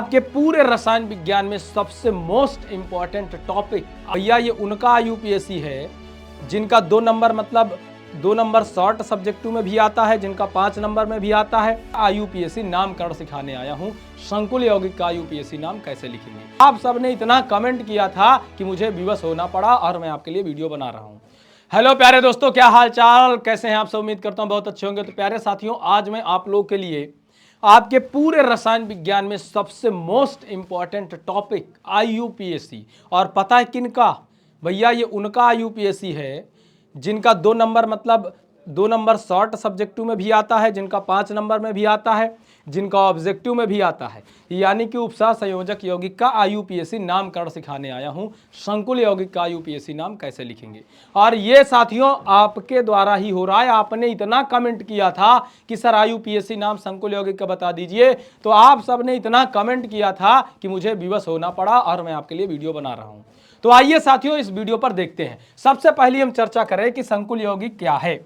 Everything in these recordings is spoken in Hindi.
आपके पूरे रसायन विज्ञान में सबसे मोस्ट इंपॉर्टेंट टॉपिक भैया ये उनका यूपीएससी है जिनका 2 नंबर मतलब 2 नंबर शॉर्ट सब्जेक्टों में भी आता है, जिनका 5 नंबर में भी आता है। आईयूपीएससी नामकरण सिखाने आया हूं। संकुल यौगिक का आईयूपीएससी नाम कैसे लिखेंगे। आप सबने इतना कमेंट किया था कि मुझे विवश होना पड़ा और मैं आपके लिए वीडियो बना रहा हूं। हेलो प्यारे दोस्तों, क्या हाल चाल, कैसे हैं आप सब। उम्मीद करता हूं बहुत अच्छे होंगे। तो प्यारे साथियों, आज मैं आप लोगों के लिए आपके पूरे रसायन विज्ञान में सबसे मोस्ट इंपॉर्टेंट टॉपिक आईयूपीएससी, और पता है किनका भैया, ये उनका आईयूपीएससी है जिनका 2 नंबर मतलब 2 नंबर शॉर्ट सब्जेक्टिव में भी आता है, जिनका 5 नंबर में भी आता है, जिनका ऑब्जेक्टिव में भी आता है। यानी कि उपसार संयोजक यौगिक का आईयूपीएससी नामकरण सिखाने आया हूं। संकुल यौगिक का आईयूपीएससी नाम कैसे लिखेंगे, और ये साथियों आपके द्वारा ही हो रहा है। आपने इतना कमेंट किया था कि सर आईयूपीएससी नाम संकुल यौगिक का बता दीजिए, तो आप सबने इतना कमेंट किया था कि मुझे विवश होना पड़ा और मैं आपके लिए वीडियो बना रहा हूं। तो आइए साथियों, इस वीडियो पर देखते हैं। सबसे पहले हम चर्चा करें कि संकुल यौगिक क्या है।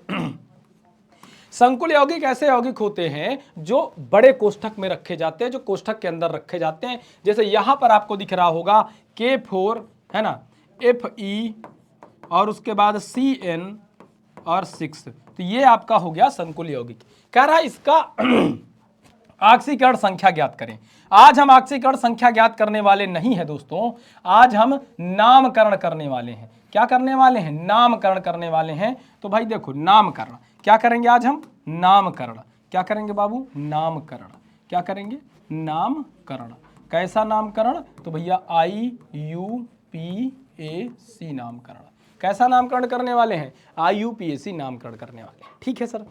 संकुल यौगिक ऐसे यौगिक होते हैं जो बड़े कोष्ठक में रखे जाते हैं, जो कोष्ठक के अंदर रखे जाते हैं। जैसे यहां पर आपको दिख रहा होगा K4 है ना, Fe और उसके बाद Cn और 6, तो ये आपका हो गया संकुल यौगिक। कह रहा है इसका ऑक्सीकरण संख्या ज्ञात करें। आज हम ऑक्सीकरण संख्या ज्ञात करने वाले नहीं है दोस्तों, आज हम नामकरण करने वाले हैं। क्या करने वाले हैं? नामकरण करने वाले हैं। तो भाई देखो, नामकरण क्या करेंगे आज हम? नामकरण। क्या करेंगे बाबू? नामकरण। क्या करेंगे? नामकरण। कैसा नामकरण? तो भैया आईयूपीएसी नामकरण। कैसा नामकरण करने वाले हैं? आईयूपीएसी नामकरण करने वाले हैं। ठीक है सर।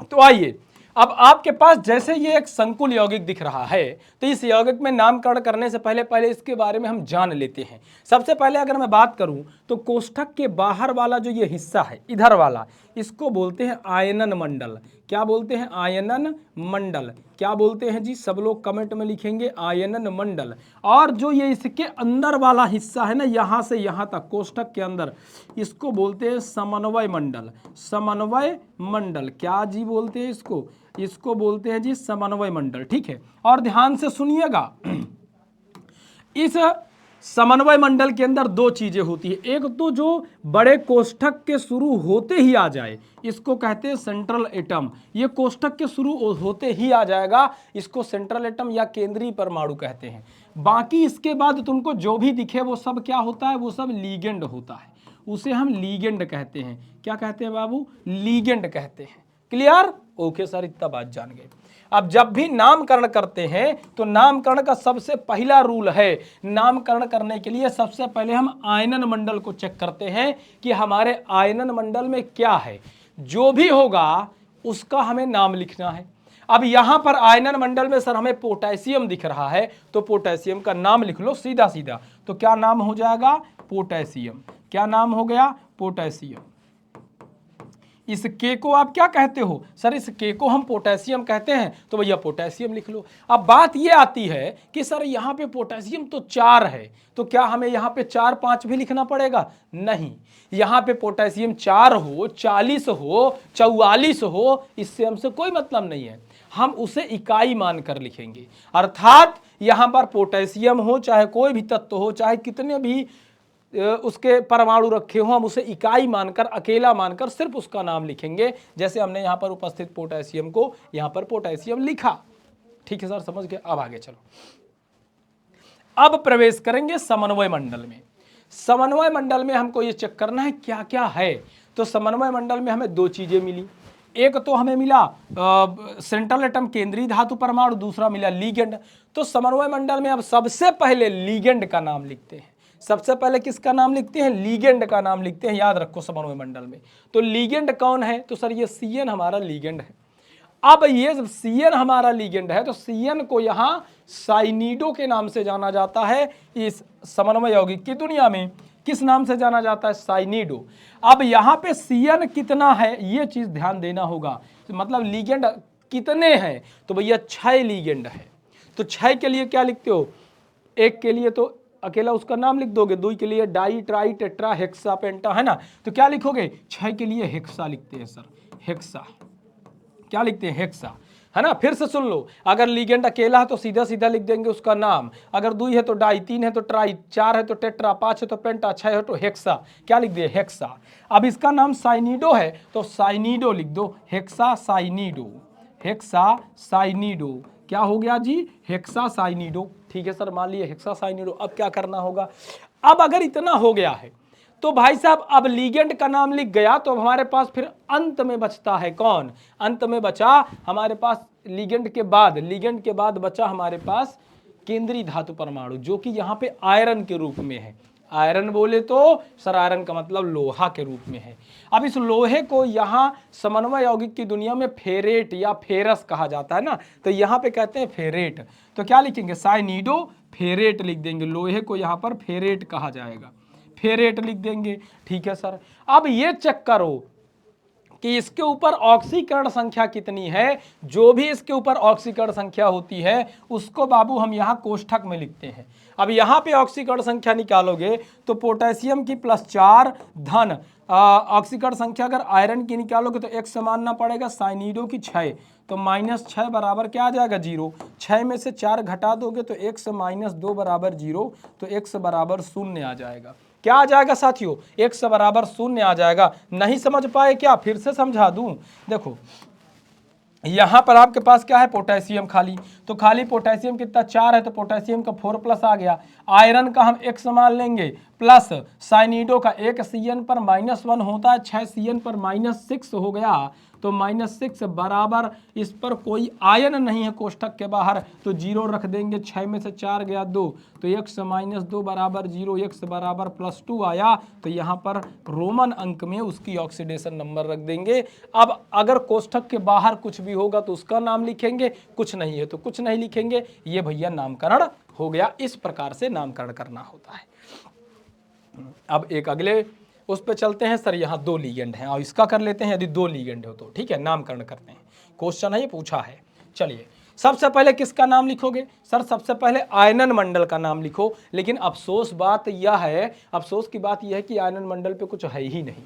तो आइए, अब आपके पास जैसे ये एक संकुल यौगिक दिख रहा है, तो इस यौगिक में नामकरण करने से पहले इसके बारे में हम जान लेते हैं। सबसे पहले अगर मैं बात करूं तो कोष्ठक के बाहर वाला जो ये हिस्सा है, इधर वाला, इसको बोलते हैं आयनन मंडल। क्या बोलते हैं? आयनन मंडल। क्या बोलते हैं जी? सब लोग कमेंट में लिखेंगे आयनन मंडल। और जो ये इसके अंदर वाला हिस्सा है ना, यहां से यहां तक कोष्ठक के अंदर, इसको बोलते हैं समन्वय मंडल। समन्वय मंडल। क्या जी बोलते हैं इसको? इसको बोलते हैं जी समन्वय मंडल। ठीक है, और ध्यान से सुनिएगा, इस समन्वय मंडल के अंदर 2 चीजें होती है। एक तो जो बड़े कोष्ठक के शुरू होते ही आ जाए, इसको कहते हैं सेंट्रल एटम। ये कोष्ठक के शुरू होते ही आ जाएगा, इसको सेंट्रल एटम या केंद्रीय परमाणु कहते हैं। बाकी इसके बाद तुमको जो भी दिखे वो सब क्या होता है? वो सब लीगेंड होता है। उसे हम लीगेंड कहते हैं। क्या कहते हैं बाबू? लीगेंड कहते हैं। क्लियर? ओके सर, इतना बात जान गए। अब जब भी नामकरण करते हैं तो नामकरण का सबसे पहला रूल है, नामकरण करने के लिए सबसे पहले हम आयनन मंडल को चेक करते हैं कि हमारे आयनन मंडल में क्या है। जो भी होगा उसका हमें नाम लिखना है। अब यहां पर आयनन मंडल में सर हमें पोटेशियम दिख रहा है, तो पोटेशियम का नाम लिख लो सीधा सीधा। तो क्या नाम हो जाएगा? पोटेशियम। क्या नाम हो गया? पोटेशियम। इस के को आप क्या कहते हो? सर इस के को हम पोटेशियम कहते हैं, तो भैया पोटेशियम लिख लो। अब बात ये आती है कि सर यहाँ पे पोटेशियम तो 4 है, तो क्या हमें यहाँ पे 4 5 भी लिखना पड़ेगा? नहीं, यहाँ पे पोटेशियम 4 हो, 40 हो, 44 हो, इससे हमसे कोई मतलब नहीं है। हम उसे इकाई मानकर लिखेंगे। अर्थात यहाँ पर पोटेशियम हो, चाहे कोई भी तत्व हो, चाहे कितने भी उसके परमाणु रखे हो, हम उसे इकाई मानकर, अकेला मानकर सिर्फ उसका नाम लिखेंगे। जैसे हमने यहां पर उपस्थित पोटेशियम को यहां पर पोटेशियम लिखा। ठीक है सर, समझ गए? अब आगे चलो, अब प्रवेश करेंगे समन्वय मंडल में। समन्वय मंडल में हमको ये चेक करना है क्या क्या है। तो समन्वय मंडल में हमें 2 चीजें मिली। एक तो हमें मिला सेंट्रल एटम केंद्रीय धातु परमाणु, दूसरा मिला लीगेंड। तो समन्वय मंडल में अब सबसे पहले लीगेंड का नाम लिखते हैं। सबसे पहले किसका नाम लिखते हैं? लीगेंड का नाम लिखते हैं। याद रखो समन्वय मंडल में। तो लीगेंड कौन है? तो सर ये Cn हमारा लीगेंड है। अब ये जब Cn हमारा लीगेंड है तो Cn को यहां साइनिडो के नाम से जाना जाता है। इस समन्वय यौगिक की दुनिया में किस नाम से जाना जाता है? साइनिडो। अब यहां पे Cn कितना है ये चीज ध्यान देना होगा। मतलब लीगेंड कितने हैं? तो भैया 6 लीगेंड है। तो 6 के लिए क्या लिखते हो? 1 के लिए तो अकेला उसका नाम लिख दोगे, 2 के लिए डाई ट्राई टेट्रा हेक्सा पेंटा, है ना? तो क्या लिखोगे? 6 के लिए हेक्सा लिखते हैं सर, हेक्सा। क्या लिखते हैं? हेक्सा। है ना। फिर से सुन लो, अगर लिगेंड अकेला है तो सीधा सीधा लिख देंगे उसका नाम, अगर 2 है तो डाई, 3 है तो ट्राई, 4 है तो टेट्रा, 5 है तो पेंटा, 6 है तो हेक्सा। क्या लिख दिए? हेक्सा। अब इसका नाम साइनिडो है तो साइनिडो लिख दो, हेक्सा साइनिडो, हेक्सा साइनिडो। क्या हो गया जी? हेक्सा साइनिडो। ठीक है सर, मान लिए हेक्सा साइनिडो। अब क्या करना होगा? अब अगर इतना हो गया है तो भाई साहब अब लिगेंड का नाम लिख गया तो हमारे पास फिर अंत में बचता है कौन? अंत में बचा हमारे पास लिगेंड के बाद बचा हमारे पास केंद्रीय धातु परमाणु, जो कि यहाँ पे आयरन के रूप में है। आयरन बोले तो सर आयरन का मतलब लोहा के रूप में है। अब इस लोहे को यहाँ समन्वय यौगिक की दुनिया में फेरेट या फेरस कहा जाता है ना, तो यहाँ पे कहते हैं फेरेट। तो क्या लिखेंगे? साइनिडो फेरेट लिख देंगे, लोहे को यहाँ पर फेरेट कहा जाएगा, फेरेट लिख देंगे। ठीक है सर। अब ये चेक करो कि इसके ऊपर ऑक्सीकरण संख्या कितनी है। जो भी इसके ऊपर ऑक्सीकरण संख्या होती है उसको बाबू हम यहाँ कोष्ठक में लिखते हैं। अब यहाँ पे ऑक्सीकरण संख्या निकालोगे तो पोटेशियम की +4 धन ऑक्सीकरण संख्या अगर आयरन की निकालोगे तो x से मानना पड़ेगा, साइनिडो की 6, तो -6 बराबर क्या आ जाएगा? 0। 6 में से 4 घटा दोगे तो x -2 बराबर 0, तो x बराबर 0 आ जाएगा। क्या आ जाएगा साथियों? x बराबर 0 आ जाएगा। नहीं समझ पाए क्या? फिर से समझा दूं। देखो यहां पर आपके पास क्या है? पोटेशियम खाली, तो खाली पोटेशियम कितना? 4 है तो पोटेशियम का 4+ आ गया। आयरन का हम x मान लेंगे प्लस साइनिडो का 1 Cn पर -1 होता है, 6 Cn पर -6 हो गया, तो -6 बराबर इस पर कोई आयन नहीं है कोष्ठक के बाहर, तो 0 रख देंगे। 6 में से 4 गया 2, तो x -2 बराबर 0, x बराबर +2 आया, तो यहाँ पर रोमन अंक में उसकी ऑक्सीडेशन नंबर रख देंगे। अब अगर कोष्ठक के बाहर कुछ भी होगा तो उसका नाम लिखेंगे, कुछ नहीं है तो कुछ नहीं लिखेंगे। ये भैया नामकरण हो गया। इस प्रकार से नामकरण करना होता है। अब एक अगले उस पे चलते हैं। सर यहाँ 2 लिगेंड हैं और इसका कर लेते हैं, यदि 2 लिगेंड हो तो ठीक है, नामकरण करते हैं। क्वेश्चन है ये, पूछा है। चलिए सबसे पहले किसका नाम लिखोगे? सर सबसे पहले आयनन मंडल का नाम लिखो, लेकिन अफसोस बात यह है, अफसोस की बात यह है कि आयनन मंडल पे कुछ है ही नहीं,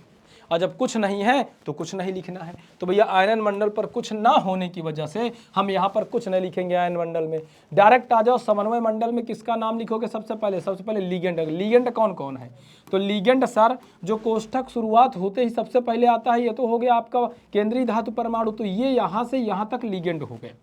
और जब कुछ नहीं है तो कुछ नहीं लिखना है। तो भैया आयनन मंडल पर कुछ ना होने की वजह से हम यहाँ पर कुछ नहीं लिखेंगे आयन मंडल में। डायरेक्ट आ जाओ समन्वय मंडल में। किसका नाम लिखोगे? सबसे पहले लिगेंड। लिगेंड कौन कौन है? तो लिगेंड सर जो कोष्ठक शुरुआत होते ही सबसे पहले आता है, ये तो हो गया आपका केंद्रीय धातु परमाणु, तो ये यहाँ से यहाँ तक लिगेंड हो गए।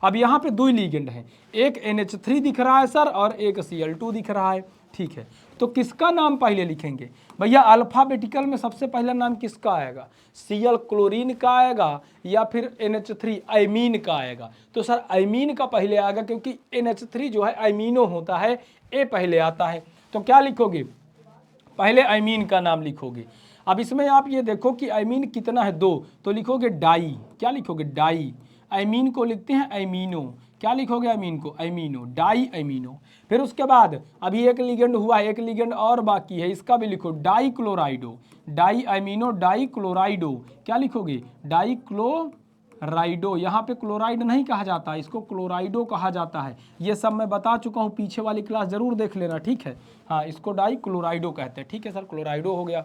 अब यहाँ पे 2 लिगेंड हैं, एक NH3 दिख रहा है सर और एक Cl2 दिख रहा है। ठीक है, तो किसका नाम पहले लिखेंगे? भैया अल्फाबेटिकल में सबसे पहला नाम किसका आएगा? Cl क्लोरीन का आएगा या फिर NH3 अमीन का आएगा? तो सर अमीन का पहले आएगा, क्योंकि NH3 जो है अमीनो होता है, ए पहले आता है। तो क्या लिखोगे? पहले अमीन का नाम लिखोगे। अब इसमें आप ये देखो कि अमीन कितना है? 2, तो लिखोगे डाई। क्या लिखोगे? डाई। अमीन को लिखते हैं अमीनो। क्या लिखोगे? अमीन को अमीनो, डाई अमीनो। फिर उसके बाद अभी एक लिगेंड हुआ, एक लिगेंड और बाकी है, इसका भी लिखो डाई क्लोराइडो, डाई अमीनो डाई क्लोराइडो। क्या लिखोगे? डाई क्लोराइडो। यहाँ पे क्लोराइड नहीं कहा जाता, इसको क्लोराइडो कहा जाता है। ये सब मैं बता चुका हूँ, पीछे वाली क्लास जरूर देख लेना, ठीक है। हाँ, इसको डाई क्लोराइडो कहते हैं। ठीक है सर, क्लोराइडो हो गया।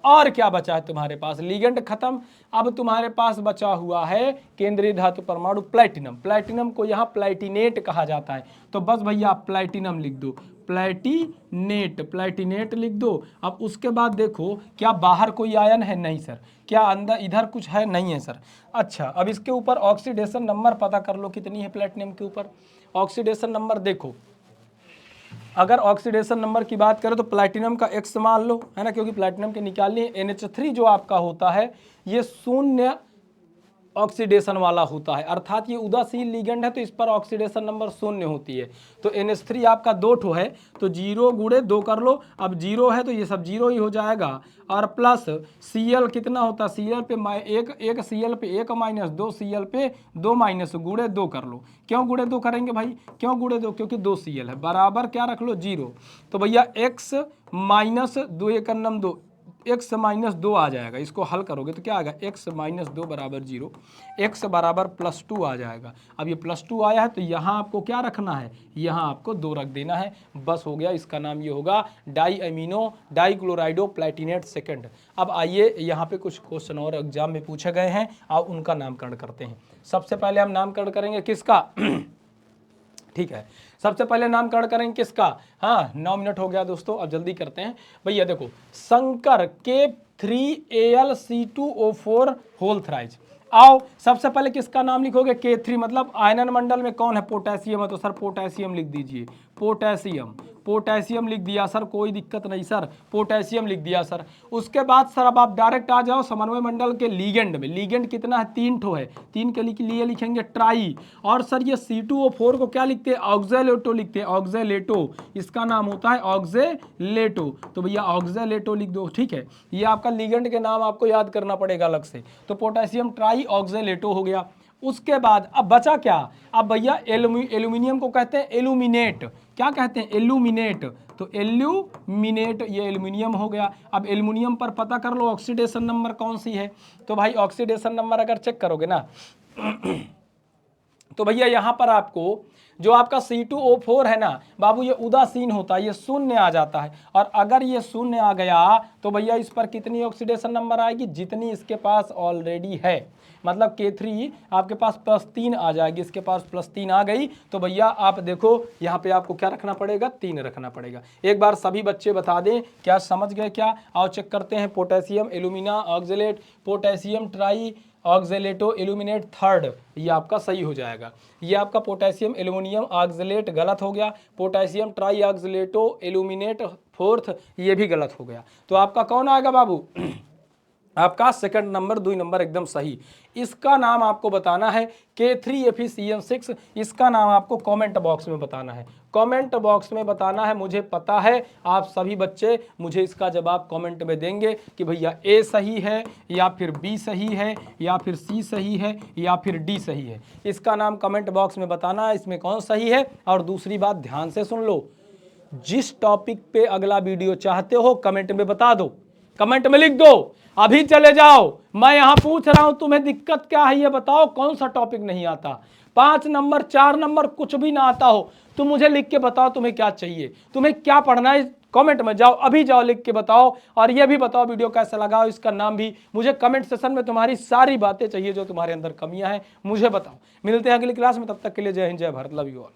और क्या बचा है तुम्हारे पास? लिगेंड खत्म। अब तुम्हारे पास बचा हुआ है केंद्रीय धातु परमाणु प्लैटिनम। प्लैटिनम को यहाँ प्लैटिनेट कहा जाता है, तो बस भैया प्लैटिनम लिख दो, प्लैटिनेट, प्लैटिनेट लिख दो। अब उसके बाद देखो क्या बाहर कोई आयन है? नहीं सर। क्या अंदर इधर कुछ है? नहीं है सर। अच्छा, अब इसके ऊपर ऑक्सीडेशन नंबर पता कर लो कितनी है प्लैटिनम के ऊपर। ऑक्सीडेशन नंबर देखो, अगर ऑक्सीडेशन नंबर की बात करें तो प्लैटिनम का x मान लो, है ना, क्योंकि प्लैटिनम के निकालने NH3 जो आपका होता है ये 0 ऑक्सीडेशन वाला होता है, अर्थात ये उदासीन लिगेंड है तो इस पर ऑक्सीडेशन नंबर 0 होती है। तो NH3 आपका 2 ठो है, तो 0 गुणे 2 कर लो। अब 0 है तो ये सब 0 ही हो जाएगा, और प्लस Cl कितना होता है? Cl पे एक Cl पे 1 माइनस 2 Cl पे 2 माइनस गुणे 2 कर लो। क्यों गुणे 2 करेंगे भाई? क्यों गुणे 2? क्योंकि 2 Cl है, बराबर क्या रख लो? 0। तो भैया x -2 1 2 x माइनस 2 आ जाएगा, इसको हल करोगे तो क्या आएगा, x माइनस 2 बराबर 0, x बराबर प्लस 2 आ जाएगा। अब ये प्लस 2 आया है तो यहाँ आपको क्या रखना है, यहाँ आपको 2 रख देना है, बस हो गया। इसका नाम ये होगा डाई अमीनो डाईक्लोराइडो प्लैटिनेट सेकंड। अब आइए यहाँ पे कुछ क्वेश्चन और एग्जाम में पूछे गए हैं, आप उनका नामकरण करते हैं। सबसे पहले हम नामकरण करेंगे किसका ठीक है, सबसे पहले नामकरण करेंगे किसका, हाँ 9 मिनट हो गया दोस्तों, अब जल्दी करते हैं भैया। देखो शंकर K3Al2O4 होल थ्राइज। आओ सबसे पहले किसका नाम लिखोगे, K3 मतलब आयनन मंडल में कौन है, पोटेशियम है, तो सर पोटेशियम लिख दीजिए, पोटेशियम, पोटेशियम लिख दिया सर, कोई दिक्कत नहीं सर, पोटेशियम लिख दिया सर। उसके बाद सर अब आप डायरेक्ट आ जाओ समन्वय मंडल के लीगेंड में। लीगेंड कितना है, 3 ठो है, 3 के लिए लिखेंगे ट्राई। और सर ये C2O4 को क्या लिखते हैं, ऑक्जेलेटो लिखते हैं, ऑक्जेलेटो, इसका नाम होता है ऑक्जेलेटो, तो भैया ऑक्जेलेटो लिख दो। ठीक है, ये आपका लीगेंड के नाम आपको याद करना पड़ेगा अलग से, तो पोटेशियम ट्राई ऑक्जेलेटो हो गया। उसके बाद अब बचा क्या, अब भैया एल्यूमिनियम को कहते हैं एल्यूमिनेट, क्या कहते हैं, एल्यूमिनेट, तो एल्यूमिनेट ये एल्यूमिनियम हो गया। अब एल्यूमिनियम पर पता कर लो ऑक्सीडेशन नंबर कौन सी है, तो भाई ऑक्सीडेशन नंबर अगर चेक करोगे ना तो भैया यहाँ पर आपको जो आपका C2O4 है ना बाबू, ये उदासीन होता है, ये शून्य आ जाता है। और अगर ये शून्य आ गया तो भैया इस पर कितनी ऑक्सीडेशन नंबर आएगी, जितनी इसके पास ऑलरेडी है, मतलब K3 आपके पास +3 आ जाएगी, इसके पास +3 आ गई, तो भैया आप देखो यहाँ पे आपको क्या रखना पड़ेगा, 3 रखना पड़ेगा। एक बार सभी बच्चे बता दें, क्या समझ गए क्या, आओ चेक करते हैं। Potassium alumina oxalate, potassium try oxalato aluminate third, ये आपका सही हो जाएगा। ये आपका पोटेशियम एल्यूमिनियम ऑक्जेलेट गलत हो गया, potassium try oxalato aluminate fourth, ये भी गलत हो गया। तो आपका कौन आएगा बाबू आपका सेकंड नंबर, 2 नंबर एकदम सही। इसका नाम आपको बताना है K3FeCN6, इसका नाम आपको कमेंट बॉक्स में बताना है, कमेंट बॉक्स में बताना है। मुझे पता है आप सभी बच्चे मुझे इसका जवाब कमेंट में देंगे कि भैया A सही है या फिर B सही है या फिर C सही है या फिर D सही है। इसका नाम कमेंट बॉक्स में बताना है, इसमें कौन सही है। और दूसरी बात ध्यान से सुन लो, जिस टॉपिक पे अगला वीडियो चाहते हो कमेंट में बता दो, कमेंट में लिख दो, अभी चले जाओ। मैं यहां पूछ रहा हूं तुम्हें दिक्कत क्या है ये बताओ, कौन सा टॉपिक नहीं आता, 5 नंबर 4 नंबर कुछ भी ना आता हो, तुम मुझे लिख के बताओ तुम्हें क्या चाहिए, तुम्हें क्या पढ़ना है, कमेंट में जाओ, अभी जाओ लिख के बताओ। और ये भी बताओ वीडियो कैसा लगा, इसका नाम भी मुझे कमेंट सेशन में तुम्हारी सारी बातें चाहिए जो तुम्हारे अंदर कमियां हैं मुझे बताओ। मिलते हैं अगली क्लास में, तब तक के लिए जय हिंद जय भारत, लव यू ऑल।